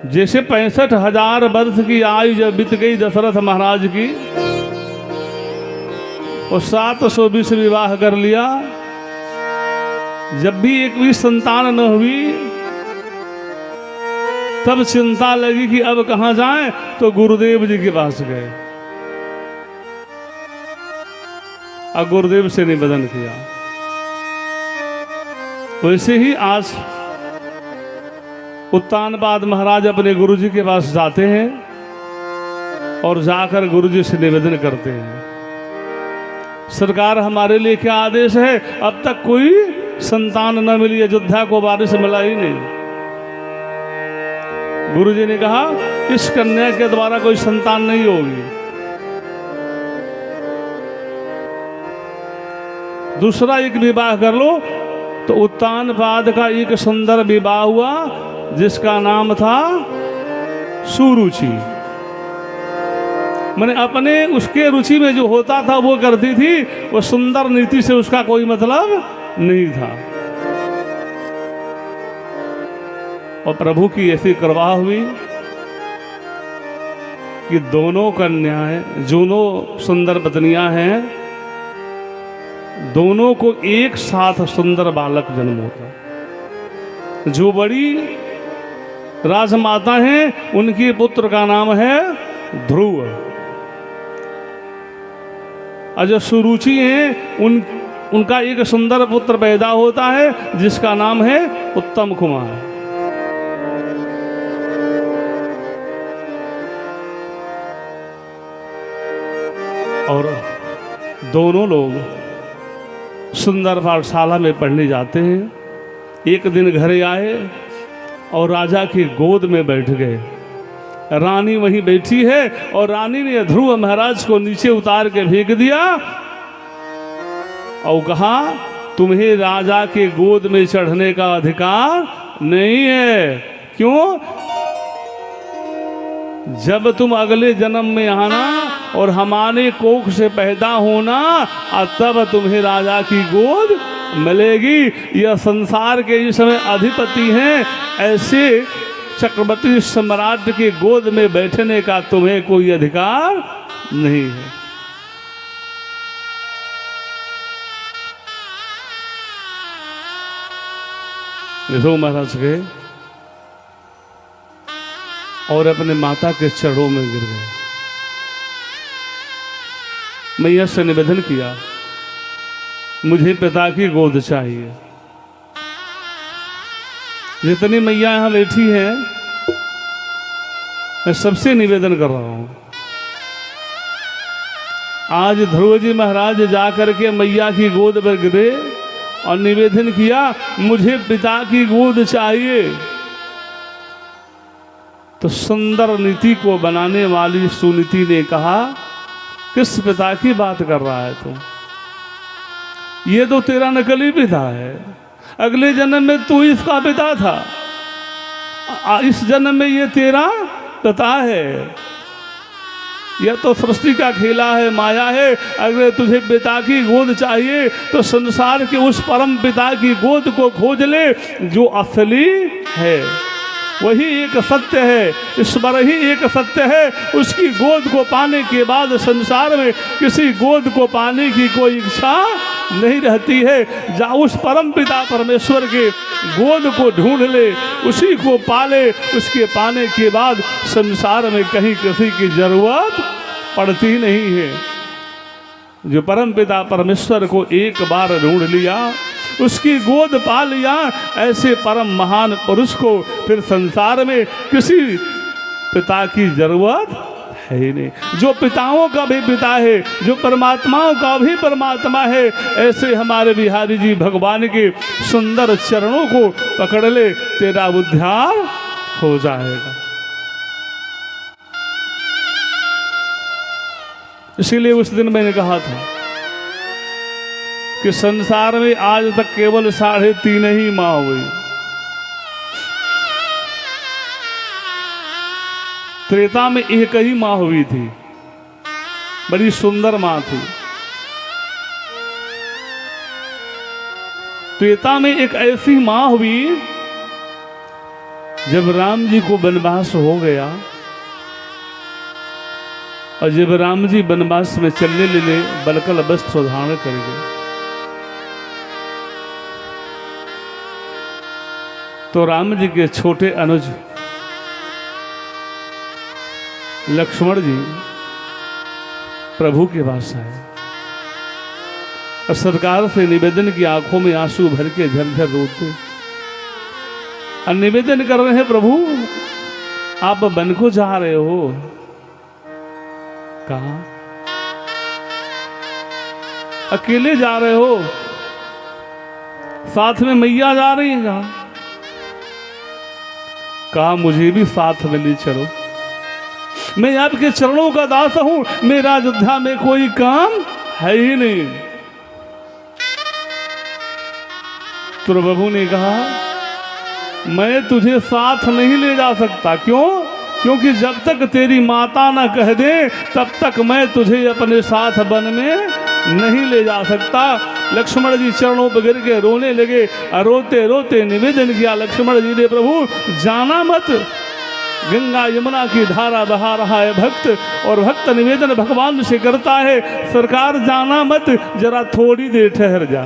जैसे 65,000 वर्ष की आयु जब बीत गई दशरथ महाराज की, और 720 विवाह कर लिया, जब भी एक भी संतान न हुई तब चिंता लगी कि अब कहाँ जाएं, तो गुरुदेव जी के पास गए और गुरुदेव से निवेदन किया। वैसे ही आज उत्तानपाद महाराज अपने गुरु जी के पास जाते हैं और जाकर गुरु जी से निवेदन करते हैं, सरकार हमारे लिए क्या आदेश है, अब तक कोई संतान न मिली, अयोध्या को वारिस मिला ही नहीं। गुरु जी ने कहा इस कन्या के द्वारा कोई संतान नहीं होगी, दूसरा एक विवाह कर लो। तो उत्तानपाद का एक सुंदर विवाह हुआ जिसका नाम था सुरुचि। मैंने अपने उसके रुचि में जो होता था वो करती थी, वो सुंदर नीति से उसका कोई मतलब नहीं था। और प्रभु की ऐसी कृपा हुई कि दोनों कन्याएं, दोनों सुंदर पत्नियां हैं, दोनों को एक साथ सुंदर बालक जन्म होता। जो बड़ी राजमाता हैं उनके पुत्र का नाम है ध्रुव, और जो सुरुचि हैं उनका एक सुंदर पुत्र पैदा होता है जिसका नाम है उत्तम कुमार। और दोनों लोग सुंदर पाठशाला में पढ़ने जाते हैं। एक दिन घर आए और राजा की गोद में बैठ गए। रानी वहीं बैठी है और रानी ने ध्रुव महाराज को नीचे उतार के फेंक दिया और कहा तुम्हें राजा के गोद में चढ़ने का अधिकार नहीं है। क्यों? जब तुम अगले जन्म में आना और हमारे कोख से पैदा होना, तब तुम्हें राजा की गोद मिलेगी। यह संसार के इस समय अधिपति हैं, ऐसे चक्रवर्ती सम्राट के गोद में बैठने का तुम्हें कोई अधिकार नहीं है। ध्रुव महाराज गए और अपने माता के चरणों में गिर गए। मैया से निवेदन किया मुझे पिता की गोद चाहिए। जितनी मैया यहां बैठी हैं मैं सबसे निवेदन कर रहा हूं, आज ध्रुव जी महाराज जाकर के मैया की गोद पर गिरे और निवेदन किया मुझे पिता की गोद चाहिए। तो सुंदर नीति को बनाने वाली सुनीति ने कहा किस पिता की बात कर रहा है तू? ये तो तेरा नकली पिता है, अगले जन्म में तू इसका पिता था, इस जन्म में ये तेरा पिता है। यह तो सृष्टि का खेला है, माया है। अगर तुझे पिता की गोद चाहिए तो संसार के उस परम पिता की गोद को खोज ले जो असली है, वही एक सत्य है, ईश्वर ही एक सत्य है। उसकी गोद को पाने के बाद संसार में किसी गोद को पाने की कोई इच्छा नहीं रहती है। जा उस परम पिता परमेश्वर के गोद को ढूंढ ले, उसी को पाले, उसके पाने के बाद संसार में कहीं किसी की जरूरत पड़ती नहीं है। जो परम पिता परमेश्वर को एक बार ढूंढ लिया, उसकी गोद पा लिया, ऐसे परम महान पुरुष को फिर संसार में किसी पिता की जरूरत है ही नहीं। जो पिताओं का भी पिता है, जो परमात्माओं का भी परमात्मा है, ऐसे हमारे बिहारी जी भगवान के सुंदर चरणों को पकड़ ले, तेरा उद्धार हो जाएगा। इसीलिए उस दिन मैंने कहा था कि संसार में आज तक केवल 3.5 ही माँ हुई। त्रेता में एक ही माँ हुई थी, बड़ी सुंदर माँ थी। त्रेता में एक ऐसी माँ हुई जब राम जी को वनवास हो गया और जब राम जी वनवास में चलने लगे, बलकल वस्त्र धारण कर गए, तो राम जी के छोटे अनुज लक्ष्मण जी प्रभु के पास आए और सरकार से निवेदन की, आंखों में आंसू भर के झरझर रोते और निवेदन कर रहे हैं, प्रभु आप वन को जा रहे हो, कहा अकेले जा रहे हो, साथ में मैया जा रही है, कहा मुझे भी साथ में ले चलो, मैं आपके चरणों का दास हूं, मेरा अयोध्या में कोई काम है ही नहीं। तो प्रभु ने कहा मैं तुझे साथ नहीं ले जा सकता। क्यों? क्योंकि जब तक तेरी माता ना कह दे तब तक मैं तुझे अपने साथ वन में नहीं ले जा सकता। लक्ष्मण जी चरणों पर गिर के रोने लगे और रोते रोते निवेदन किया लक्ष्मण जी ने, प्रभु जाना मत, गंगा यमुना की धारा बहा रहा है भक्त, और भक्त निवेदन भगवान से करता है, सरकार जाना मत, जरा थोड़ी देर ठहर जा,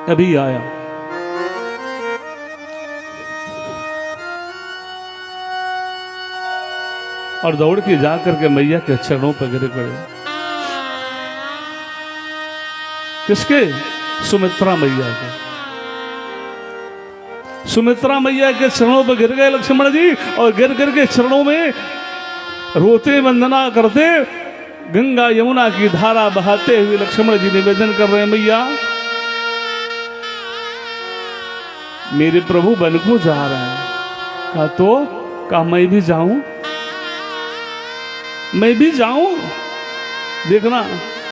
अभी आया। और दौड़ के जाकर के मैया के चरणों पर गिर पड़े। किसके? सुमित्रा मैया के। सुमित्रा मैया के चरणों पर गिर गए लक्ष्मण जी, और गिर गिर के चरणों में रोते वंदना करते, गंगा यमुना की धारा बहाते हुए लक्ष्मण जी निवेदन कर रहे हैं, मैया मेरे प्रभु वन को जा रहे हैं। कहा तो? कहा मैं भी जाऊं, मैं भी जाऊं। देखना